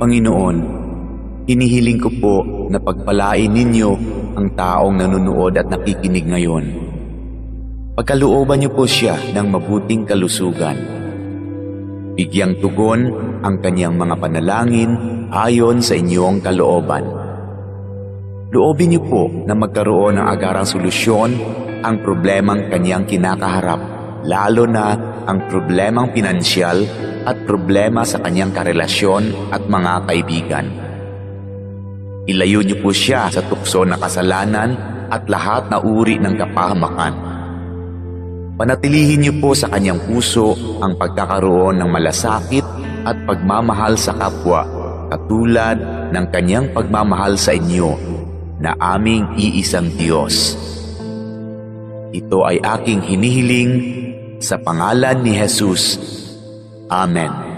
Panginoon, hinihiling ko po na pagpalain ninyo ang taong nanonood at nakikinig ngayon. Pagkalooban niyo po siya ng mabuting kalusugan. Bigyang tugon ang kanyang mga panalangin ayon sa inyong kalooban. Loobin niyo po na magkaroon ng agarang solusyon ang problemang kanyang kinakaharap, lalo na ang problemang pinansyal at problema sa kanyang karelasyon at mga kaibigan. Ilayo niyo po siya sa tukso na kasalanan at lahat na uri ng kapahamakan. Panatilihin niyo po sa kanyang puso ang pagkakaroon ng malasakit at pagmamahal sa kapwa, katulad ng kanyang pagmamahal sa inyo na aming iisang Diyos. Ito ay aking hinihiling sa pangalan ni Jesus. Amen.